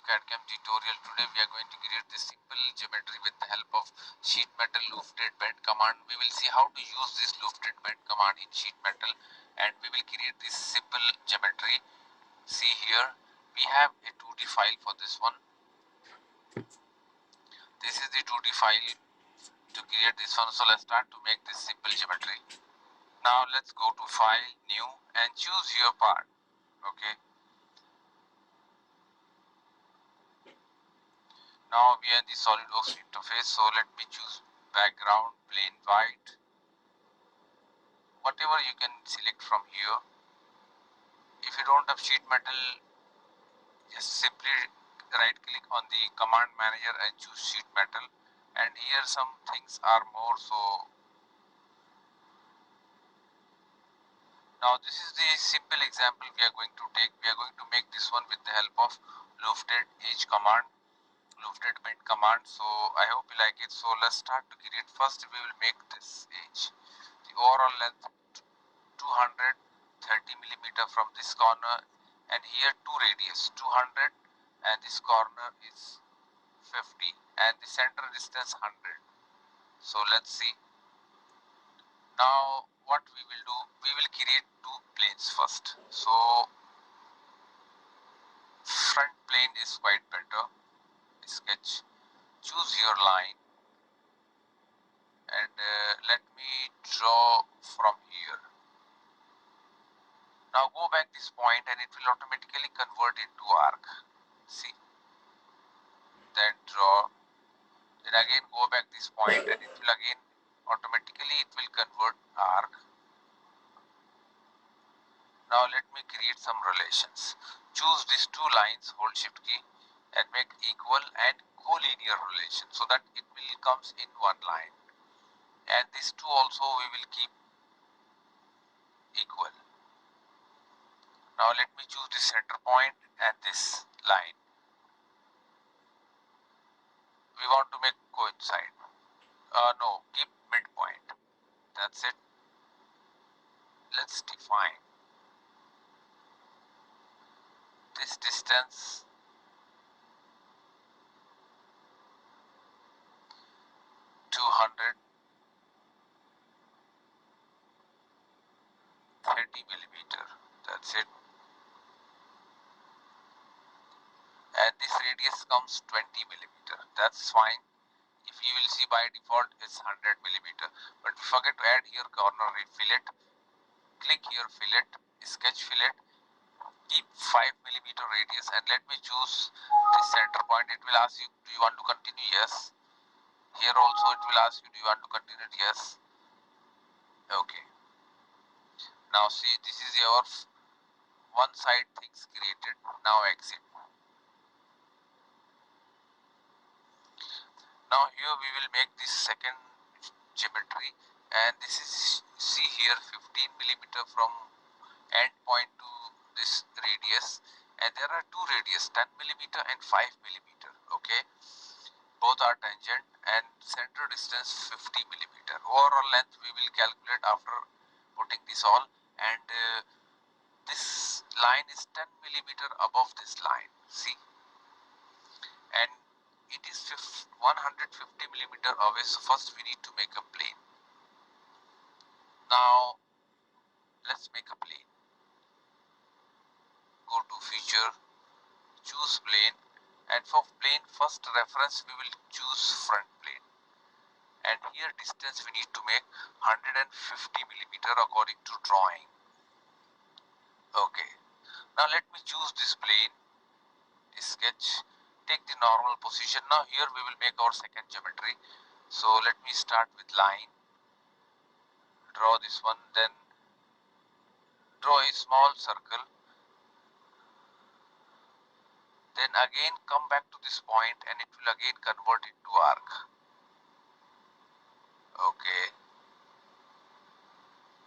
CAD/CAM tutorial. Today we are going to create this simple geometry with the help of sheet metal lofted bend command. We will see how to use this lofted bend command in sheet metal, and we will create this simple geometry. See here, we have a 2D file for this one. This is the 2D file to create this one. So let's start to make this simple geometry. Now let's go to File, New, and choose your part. Okay. Now we are in the SolidWorks interface, so let me choose background, plain white, whatever you can select from here. If you don't have sheet metal, just simply right click on the command manager and choose sheet metal, and here some things are more. So now this is the simple example we are going to take. We are going to make this one with the help of lofted edge command, lofted bend command. So I hope you like it. So let's start to create. First we will make this edge. The overall length 230 millimeter from this corner, and here two radius 200, and this corner is 50, and the center distance 100. So let's see. Now what we will do, we will create two planes first. So front plane is quite better. Sketch, choose your line, and let me draw from here. Now go back this point and it will automatically convert into arc. See, then draw, then again go back this point and it will again automatically convert arc. Now let me create some relations. Choose these two lines, hold shift key, and make equal and collinear relation so that it will comes in one line, and these two also we will keep equal. Now let me choose the center point and this line. We want to make coincide. No, keep midpoint. That's it. Let's define this distance 230 millimeter. That's it. And this radius comes 20 millimeter. That's fine. If you will see by default it's 100 millimeter, but forget to add here corner fillet. Click here fillet, sketch fillet, keep 5 millimeter radius, and let me choose the center point. It will ask you, do you want to continue? Yes. Here also it will ask you, do you want to continue? Yes. Okay. Now see, this is your one side things created. Now exit. Now here we will make this second geometry, and this is, see here, 15 millimeter from end point to this radius, and there are two radius, 10 millimeter and 5 millimeter. Okay, both are tangent, and center distance 50 millimeter. Overall length we will calculate after putting this all, and this line is 10 millimeter above this line. See, and it is 150 millimeter away. So first we need to make a plane. Now let's make a plane. Go to feature, choose plane, and for plane first reference we will choose front plane, and here distance we need to make 150 millimeter according to drawing. Okay, now let me choose this plane, sketch, take the normal position. Now here we will make our second geometry. So let me start with line, draw this one, then draw a small circle, then again come back to this point and it will again convert into arc. Okay,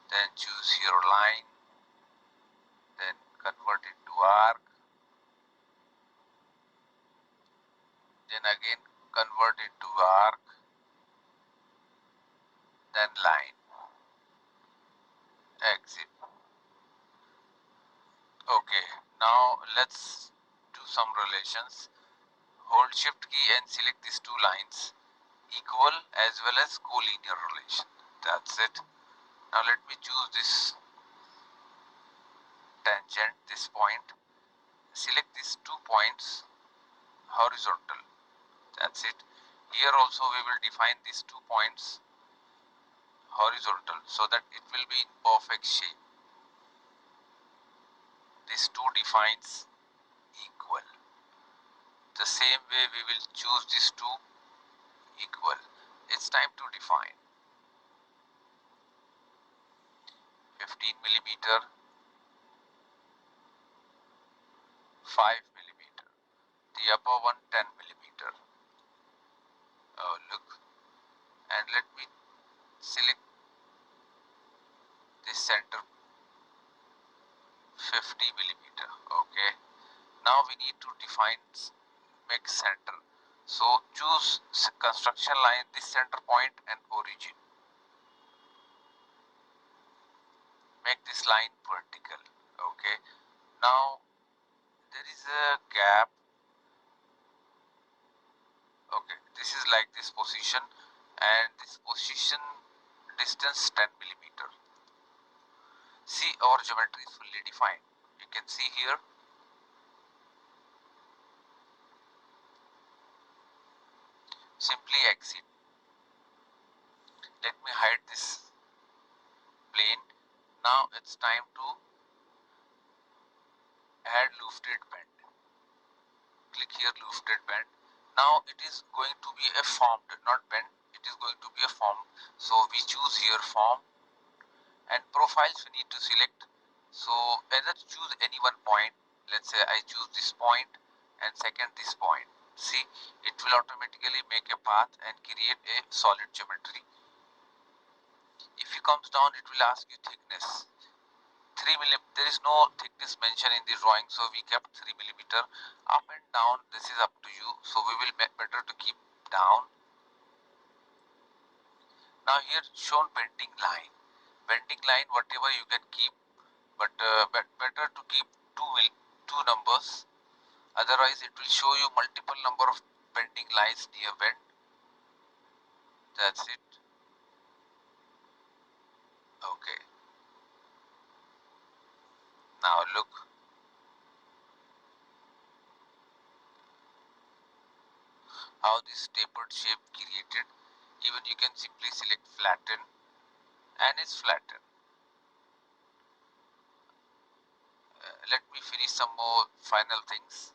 then choose your line, then convert it to arc, then again convert it to arc, then line, exit. Okay, now let's do some relations. hold shift key and select these two lines, equal as well as collinear relation. That's it. Now let me choose this tangent, this point. Select these 2 points horizontal. That's it. Here also we will define these 2 points horizontal so that it will be in perfect shape. These two defines equal. The same way we will choose these two equal. It's time to define 15 millimeter, 5 millimeter, the upper one 10 millimeter. Oh, look, and let me select this center 50 millimeter. Okay, now we need to define make center. So choose construction line, this center point and origin. Make this line vertical. Okay, now there is a gap. Okay, this is like this position, and this position distance 10 millimeter. See, our geometry is fully defined. You can see here. Simply exit. Let me hide this plane. Now it's time to add lofted bend. Click here, lofted bend. Now it is going to be a formed, not bend. It is going to be a form. So we choose here form, and profiles we need to select. So either choose any one point. Let's say I choose this point and second this point. See, it will automatically make a path and create a solid geometry. If it comes down, it will ask you thickness. 3 mm. There is no thickness mentioned in the drawing, so we kept 3 millimeter. Up and down, this is up to you. So we will better to keep down. Now here shown bending line. Bending line, whatever you can keep, but better to keep two numbers. Otherwise, it will show you multiple number of bending lines near bend. That's it. Okay. Now look. How this tapered shape created. Even you can simply select flatten, and it's flattened. Let me finish some more final things.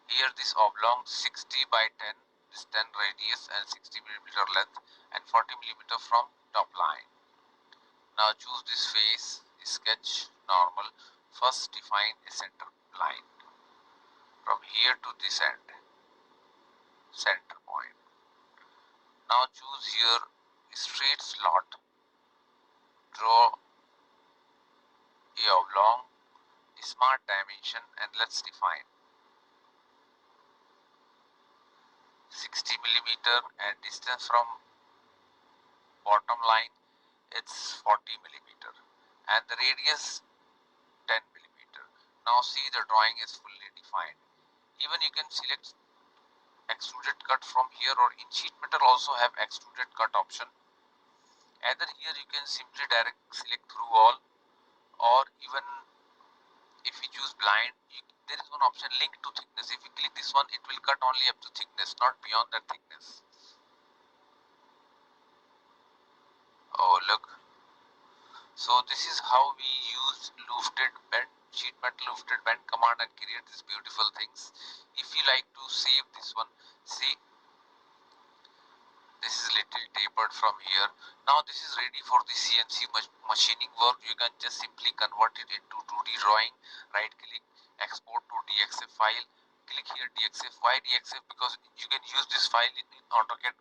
Here this oblong 60 by 10, this 10 radius and 60 millimeter length and 40 millimeter from top line. Now choose this face, sketch normal. First define a center line from here to this end, center point. Now choose here straight slot, draw a oblong, smart dimension, and let's define 60 millimeter and distance from bottom line it's 40 millimeter and the radius 10 millimeter. Now see, the drawing is fully defined. Even you can select extruded cut from here, or in sheet metal also have extruded cut option. Either here you can simply direct select through all, or even if you choose blind, there is one option link to thickness. If you click this one, it will cut only up to thickness, not beyond that thickness. Oh look, so this is how we use lofted bend, sheet metal lofted bend command and create these beautiful things. If you like to save this one, see, this is little tapered from here. Now this is ready for the CNC machining work. You can just simply convert it into 2D drawing. Right click, export to DXF file. Click here DXF. Why DXF? Because you can use this file in AutoCAD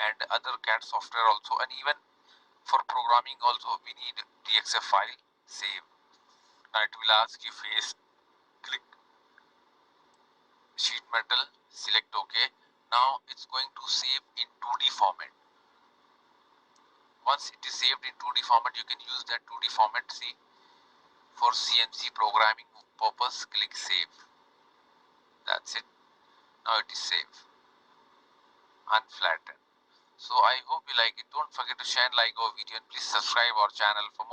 and other CAD software also, and even for programming also we need DXF file. Save. Now it will ask you face. Click sheet metal, select OK. Now it's going to save in 2D format. Once it is saved in 2D format, you can use that 2D format. See, for CNC programming purpose, click save. That's it. Now it is safe, unflattened. So I hope you like it. Don't forget to share and like our video, and please subscribe our channel for more.